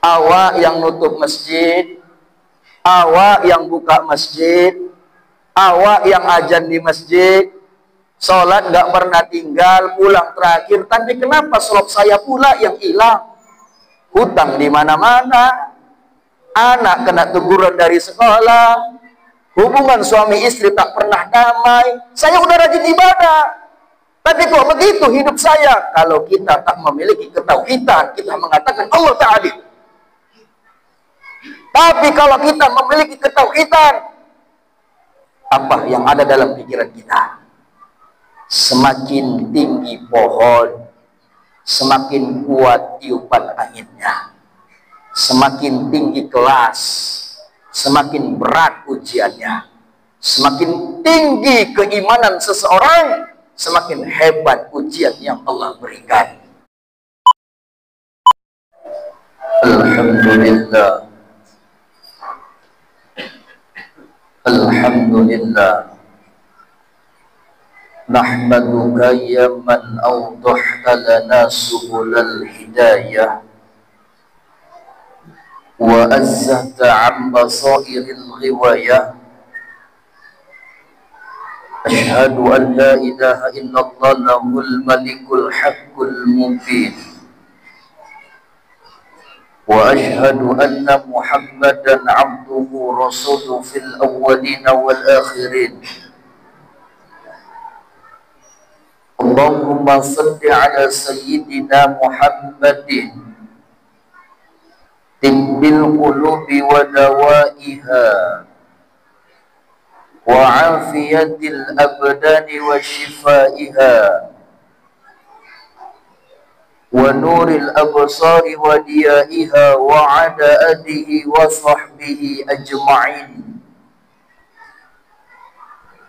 awak yang nutup masjid, awak yang buka masjid, awak yang azan di masjid, sholat nggak pernah tinggal, pulang terakhir. Tapi kenapa sholat saya pula yang hilang? Hutang di mana-mana, anak kena teguran dari sekolah, hubungan suami istri tak pernah damai. Saya udah rajin ibadah, tapi kok begitu hidup saya? Kalau kita tak memiliki ketauhidan, kita mengatakan Allah tak adil. Tapi kalau kita memiliki ketauhidan, apa yang ada dalam pikiran kita? Semakin tinggi pohon, semakin kuat tiupan anginnya. Semakin tinggi kelas, semakin berat ujiannya. Semakin tinggi keimanan seseorang, semakin hebat ujian yang Allah berikan. Alhamdulillah. Alhamdulillah. Nahmaduka ya man awdahta lana subulal hidayah wa azzahta an basairil ghiwayah. Ashhadu an la ilaha illallah lahul malikul haqqul mubin wa ashhadu anna muhammadan abduhu rasuluhu fil awwalina wal akhirin. Allahumma salli ala sayyidina Muhammadin tibbil qulubi wa dawaiha wa afiyatil abdani wa shifaiha wa nuril absari wa diyaiha wa ala alihi wa sahbihi ajma'in.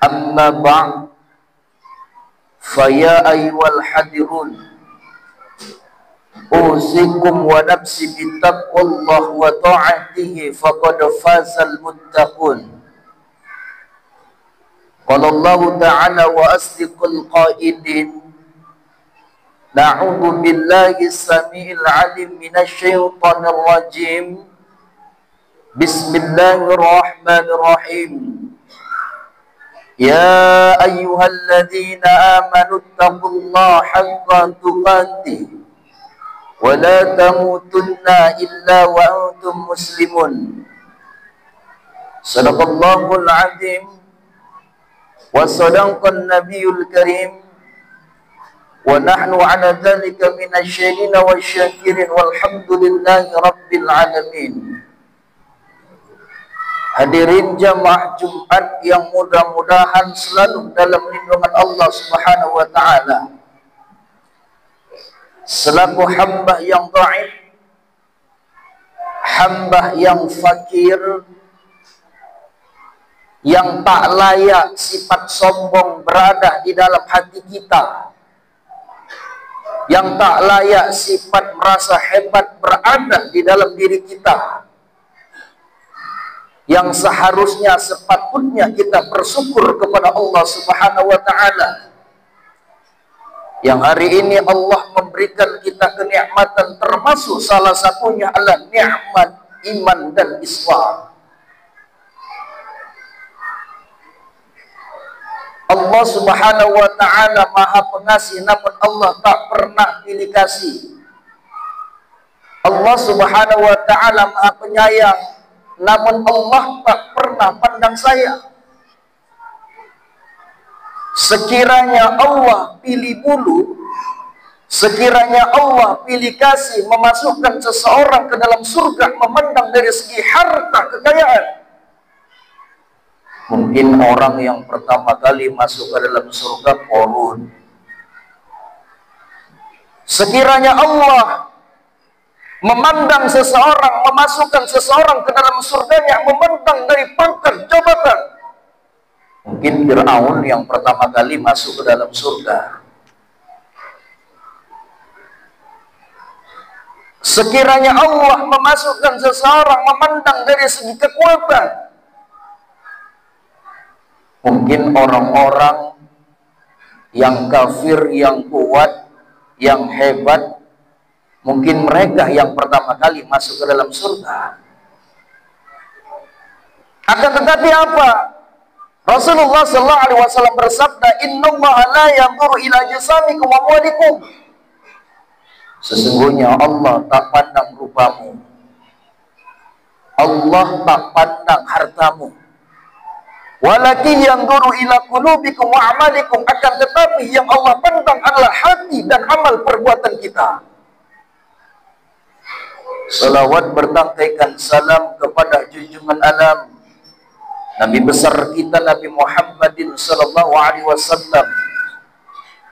Amma ba'd, faya ayyuhal hadirun, usikum wa nafsi bittaqwallah wa ta'atihi faqad fazal muttaqun. Qala Allah ta'ala wa asdiqul qailin, na'udzu billahi samiil 'alim minasy syaithanir rajim. Bismillahirrahmanirrahim. Ya ayyuhalladzina amanu taqullaha haqqa tuqatih wa la tamutunna illa wa antum muslimun. Sadaqallahul azim wa sadaqan nabiyul karim wa nahnu ala dzalika minasyahidin wasyakirin walhamdulillahi rabbil alamin. Hadirin jamaah Jumat yang mudah-mudahan selalu dalam lindungan Allah Subhanahu wa ta'ala. Selaku hamba yang dhaif, hamba yang fakir, yang tak layak sifat sombong berada di dalam hati kita, yang tak layak sifat merasa hebat berada di dalam diri kita, yang seharusnya sepatutnya kita bersyukur kepada Allah Subhanahu wa ta'ala, yang hari ini Allah memberikan kita kenikmatan, termasuk salah satunya adalah nikmat iman dan Islam. Allah Subhanahu wa ta'ala maha pengasih, namun Allah tak pernah pilih kasih. Allah Subhanahu wa ta'ala maha penyayang, namun Allah tak pernah pandang sayang. Sekiranya Allah pilih bulu, sekiranya Allah pilih kasih memasukkan seseorang ke dalam surga, memandang dari segi harta kekayaan, mungkin orang yang pertama kali masuk ke dalam surga Qarun. Sekiranya Allah memandang seseorang, memasukkan seseorang ke dalam surganya, memandang dari pangkat jabatan, mungkin Fir'aun yang pertama kali masuk ke dalam surga. Sekiranya Allah memasukkan seseorang, memandang dari segi kekuatan, mungkin orang-orang yang kafir, yang kuat, yang hebat, Mungkin mereka yang pertama kali masuk ke dalam surga. Akan tetapi apa? Rasulullah sallallahu alaihi wasallam bersabda, "Innallaha la yanzuru ila jasamikum wa amwalikum." Sesungguhnya Allah tak pandang rupamu. Allah tak pandang hartamu. Walakin yanzuru ila qulubikum wa a'malikum. Akan tetapi yang Allah pandang adalah hati dan amal perbuatan kita. Salawat bertangkaikan salam kepada junjungan alam Nabi besar kita Nabi Muhammadin sallallahu alaihi wasallam,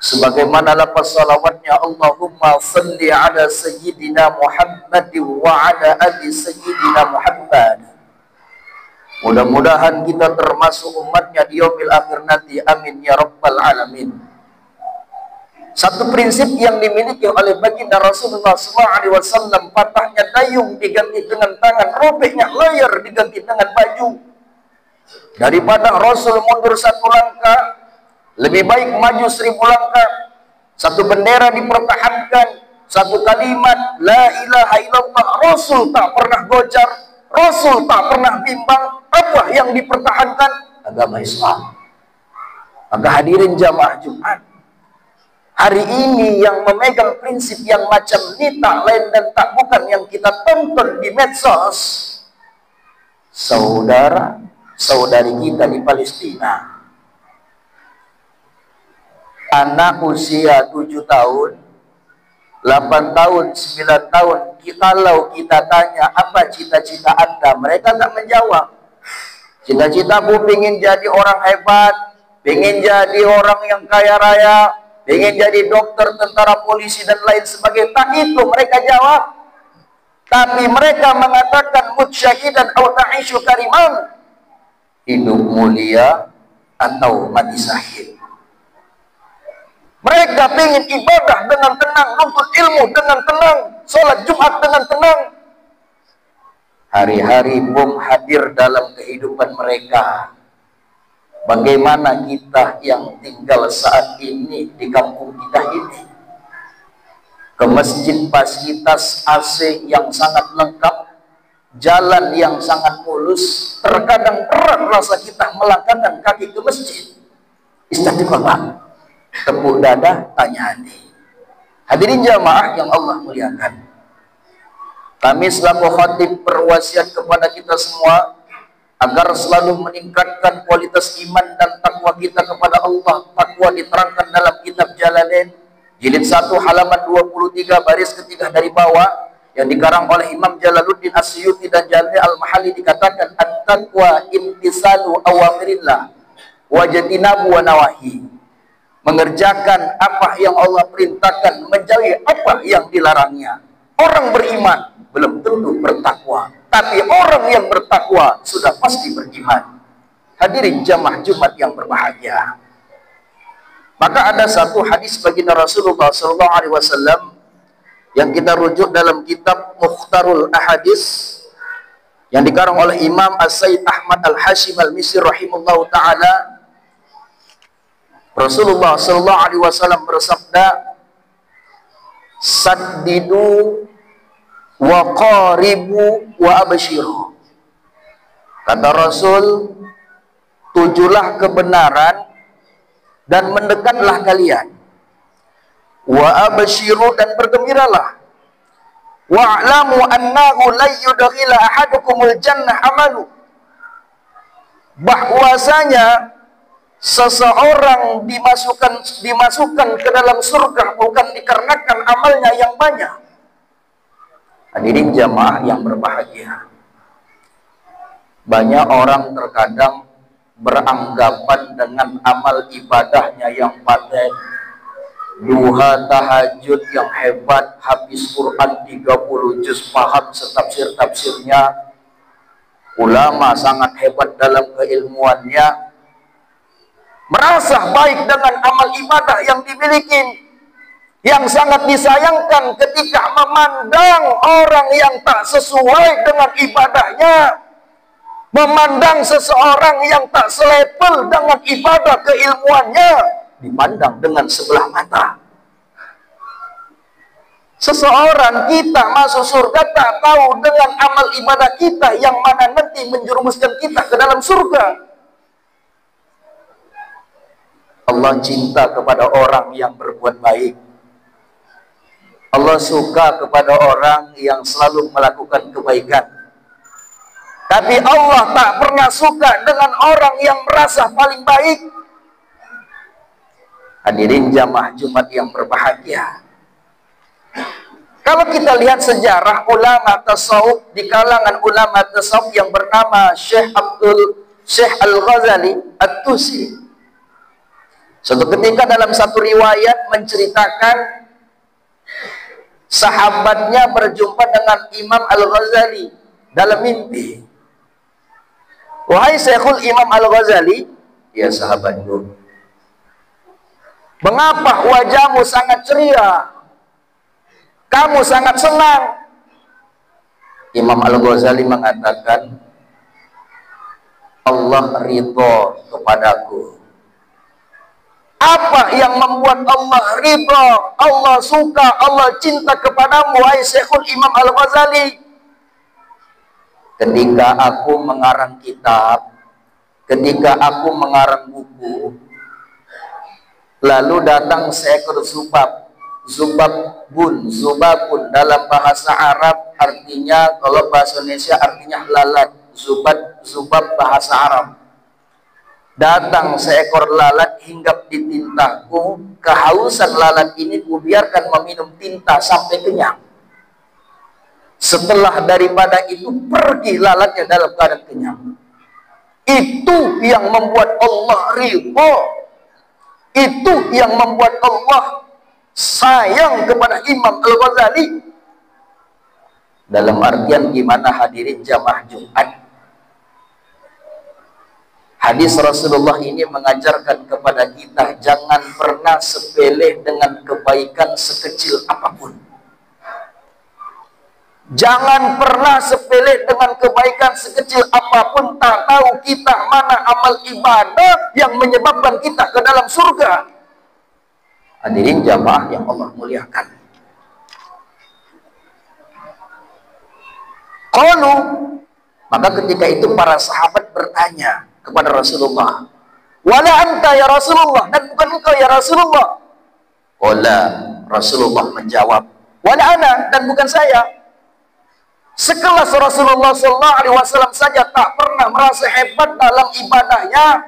sebagaimana lafaz salawatnya, Allahumma salli ala sayyidina Muhammad wa ala ali sayyidina Muhammad. Mudah-mudahan kita termasuk umatnya di yaumil akhir nanti, amin ya rabbal alamin. Satu prinsip yang dimiliki oleh baginda Rasulullah SAW, patahnya dayung diganti dengan tangan, robeknya layar diganti dengan baju. Daripada Rasul mundur satu langkah, lebih baik maju 1000 langkah. Satu bendera dipertahankan, satu kalimat la ilaha illallah, Rasul tak pernah gocar, Rasul tak pernah bimbang. Apa yang dipertahankan? Agama Islam. Maka hadirin jamaah Jumat, hari ini yang memegang prinsip yang macam ini tak lain dan tak bukan yang kita tonton di medsos. Saudari kita di Palestina, anak usia 7 tahun, 8 tahun, 9 tahun, kalau kita tanya apa cita-cita Anda, mereka tak menjawab. Cita-citaku pengen jadi orang hebat, pengen jadi orang yang kaya raya, pengen jadi dokter, tentara, polisi, dan lain sebagainya. Tak itu mereka jawab. Tapi mereka mengatakan mut syahidan aw ta'ishu kariman, hidup mulia atau mati syahid. Mereka pengen ibadah dengan tenang, nuntut ilmu dengan tenang, sholat Jumat dengan tenang. Hari-hari bom hadir dalam kehidupan mereka. Bagaimana kita yang tinggal saat ini di kampung kita ini? Ke masjid fasilitas AC yang sangat lengkap, jalan yang sangat mulus, terkadang berat rasa kita melangkahkan kaki ke masjid. Istiqomah, tepuk dada, tanya hati. Hadirin jamaah yang Allah muliakan, kami selaku khatib berwasiat kepada kita semua agar selalu meningkatkan kualitas iman dan takwa kita kepada Allah. Takwa diterangkan dalam kitab Jalalain jilid 1 halaman 23 baris ketiga dari bawah, yang dikarang oleh Imam Jalaluddin As-Suyuti dan Jalali Al-Mahalli, dikatakan at-taqwa imtisalu awamirillah wa jatinabu wa nawahi. Mengerjakan apa yang Allah perintahkan, menjauhi apa yang dilarangnya. Orang beriman belum tentu bertakwa, tapi orang yang bertakwa sudah pasti beriman. Hadirin jamaah Jumat yang berbahagia, maka ada satu hadis baginda Rasulullah SAW yang kita rujuk dalam kitab Mukhtarul Ahadis yang dikarang oleh Imam As-Sayyid Ahmad Al-Hashim Al-Misri rahimahullah ta'ala. Rasulullah SAW bersabda, saddidu wa qaribu wa abshiru. Kata Rasul, tujulah kebenaran dan mendekatlah kalian. Wa abshiru, dan bergembiralah. Wa'lamu annahu la yudkhila ahadukumul jannah amalu. Bahwasanya seseorang dimasukkan ke dalam surga bukan dikarenakan amalnya yang banyak. Hadirin jamaah yang berbahagia, banyak orang terkadang beranggapan dengan amal ibadahnya yang paten, duha tahajud yang hebat, habis Quran 30 juz, paham setafsir-tafsirnya, ulama sangat hebat dalam keilmuannya, merasa baik dengan amal ibadah yang dimiliki. Yang sangat disayangkan ketika memandang orang yang tak sesuai dengan ibadahnya, memandang seseorang yang tak selevel dengan ibadah keilmuannya, dipandang dengan sebelah mata. Seseorang kita masuk surga tak tahu dengan amal ibadah kita yang mana nanti menjerumuskan kita ke dalam surga. Allah cinta kepada orang yang berbuat baik. Allah suka kepada orang yang selalu melakukan kebaikan. Tapi Allah tak pernah suka dengan orang yang merasa paling baik. Hadirin jamaah Jumat yang berbahagia. Kalau kita lihat sejarah ulama tasawuf di kalangan ulama tasawuf yang bernama Syekh Al-Ghazali At-Tusi. Suatu ketika dalam satu riwayat menceritakan sahabatnya berjumpa dengan Imam Al-Ghazali dalam mimpi. Wahai Syekhul Imam Al-Ghazali, ya sahabatku, mengapa wajahmu sangat ceria? Kamu sangat senang. Imam Al-Ghazali mengatakan, Allah ridho kepadaku. Apa yang membuat Allah ridho, Allah suka, Allah cinta kepadamu, wahai Syekhul Imam Al-Ghazali? Ketika aku mengarang kitab, ketika aku mengarang buku, lalu datang seekor zubabun dalam bahasa Arab artinya, kalau bahasa Indonesia artinya lalat. Zubab bahasa Arab. Datang seekor lalat hinggap di tintaku, kehausan lalat ini kubiarkan meminum tinta sampai kenyang. Setelah daripada itu pergi lalatnya dalam keadaan kenyang. Itu yang membuat Allah ridho. Itu yang membuat Allah sayang kepada Imam Al-Ghazali. Dalam artian gimana hadirin jamaah Jumat? Hadis Rasulullah ini mengajarkan kepada kita jangan pernah sepele dengan kebaikan sekecil apapun. Jangan pernah sepele dengan kebaikan sekecil apapun. Tak tahu kita mana amal ibadah yang menyebabkan kita ke dalam surga. Hadirin jamaah yang Allah muliakan. Qalu, maka ketika itu para sahabat bertanya kepada Rasulullah, wala anta ya Rasulullah, dan bukan engkau ya Rasulullah? Qala, Rasulullah menjawab, wala ana, dan bukan saya. Sekelas Rasulullah SAW saja tak pernah merasa hebat dalam ibadahnya.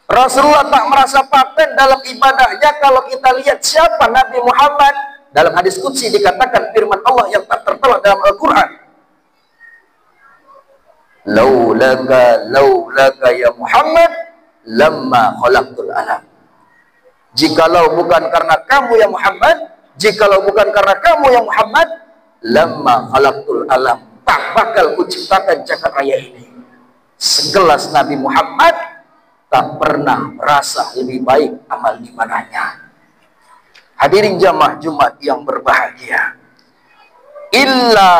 Rasulullah tak merasa paten dalam ibadahnya. Kalau kita lihat siapa Nabi Muhammad, dalam hadis qudsi dikatakan firman Allah yang tak tertolak dalam Al-Quran, laulaka ya Muhammad lamma khalaqtul alam. Jikalau bukan karena kamu ya Muhammad, jikalau bukan karena kamu ya Muhammad, lamma khalaqtul alam, tak bakal kuciptakan jagat raya ini. Sekelas Nabi Muhammad tak pernah merasa lebih baik amal ibadahnya. Hadirin jamaah Jumat yang berbahagia, illa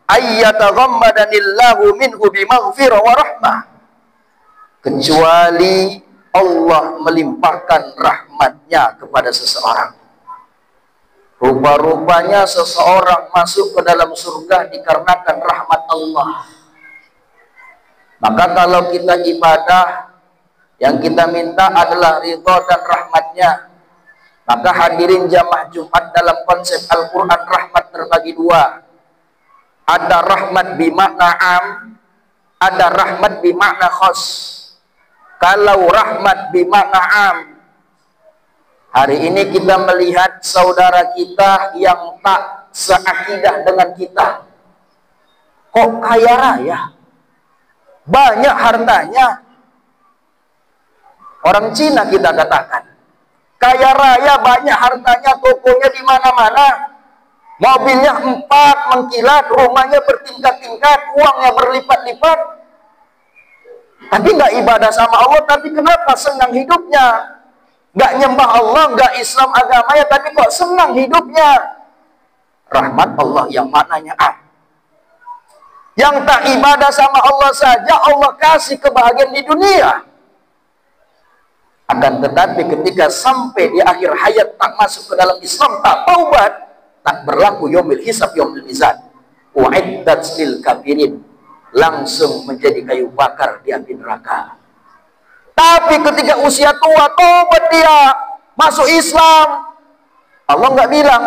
ayyataghammadanillahu minhu bimaghfirah wa rahmah, kecuali Allah melimpahkan rahmatnya kepada seseorang. Rupa-rupanya seseorang masuk ke dalam surga dikarenakan rahmat Allah. Maka kalau kita ibadah, yang kita minta adalah ridho dan rahmatnya. Maka hadirin jamaah Jumat, dalam konsep Al-Quran rahmat terbagi dua. Ada rahmat bimakna am, ada rahmat bimakna khos. Kalau rahmat bimakna am, hari ini kita melihat saudara kita yang tak seakidah dengan kita, kok kaya raya, banyak hartanya. Orang Cina kita katakan, kaya raya, banyak hartanya, tokonya di mana-mana, mobilnya 4 mengkilat, rumahnya bertingkat-tingkat, uangnya berlipat-lipat, tapi nggak ibadah sama Allah. Tapi kenapa senang hidupnya? Nggak nyembah Allah, nggak Islam agamanya, tapi kok senang hidupnya? Rahmat Allah yang maknanya yang tak ibadah sama Allah saja Allah kasih kebahagiaan di dunia. Akan tetapi ketika sampai di akhir hayat tak masuk ke dalam Islam, tak taubat, tak berlaku yaumil hisab, yaumil mizan. Uiddat lil kafirin, langsung menjadi kayu bakar di api neraka. Tapi ketika usia tua, tobat dia, masuk Islam, Allah nggak bilang,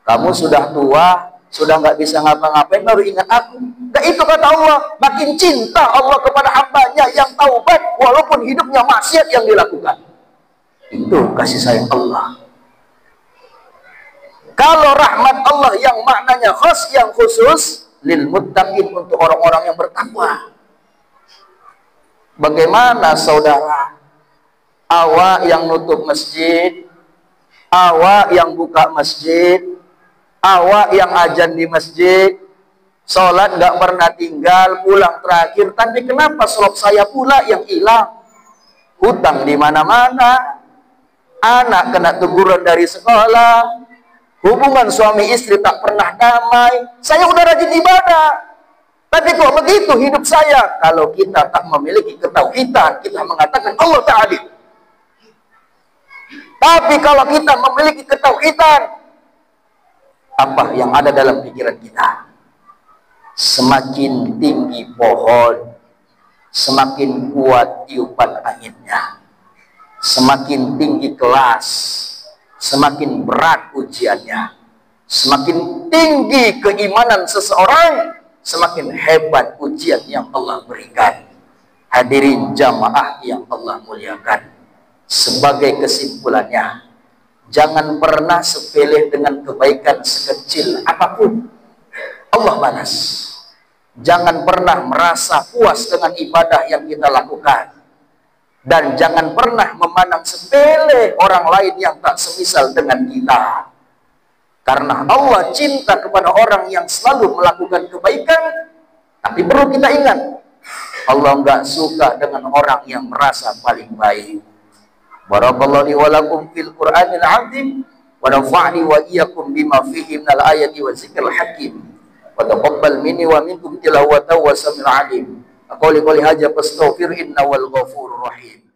kamu sudah tua, sudah nggak bisa ngapa-ngapain, baru ingat aku. Nggak, itu kata Allah. Makin cinta Allah kepada hambanya yang taubat, walaupun hidupnya maksiat yang dilakukan. Itu kasih sayang Allah. Kalau rahmat Allah yang maknanya khas, yang khusus, lil muttaqin, untuk orang-orang yang bertakwa. Bagaimana saudara, awak yang nutup masjid, awak yang buka masjid, awak yang ajan di masjid, sholat nggak pernah tinggal, pulang terakhir, tapi kenapa sholat saya pula yang hilang? Hutang di mana-mana, anak kena teguran dari sekolah, hubungan suami istri tak pernah damai. Saya udah rajin ibadah, tapi kok begitu hidup saya? Kalau kita tak memiliki ketauhidan, kita mengatakan Allah tak adil. Tapi kalau kita memiliki ketauhidan, apa yang ada dalam pikiran kita? Semakin tinggi pohon, semakin kuat tiupan anginnya. Semakin tinggi kelas, semakin berat ujiannya. Semakin tinggi keimanan seseorang, semakin hebat ujian yang Allah berikan. Hadirin jamaah yang Allah muliakan, sebagai kesimpulannya, jangan pernah sepele dengan kebaikan sekecil apapun, Allah balas. Jangan pernah merasa puas dengan ibadah yang kita lakukan, dan jangan pernah memandang sepele orang lain yang tak semisal dengan kita. Karena Allah cinta kepada orang yang selalu melakukan kebaikan. Tapi perlu kita ingat, Allah nggak suka dengan orang yang merasa paling baik. Barakallahu li wa lakum fil Qur'anil 'azim wa nafa'ni wa iyyakum bima fihi minal ayati wa dzikril hakim. Wa taqabbal minni wa minkum tilawatahu wa samil 'alim. Aqulu qouli hadza fastaghfir innahu wal ghafurur rahim.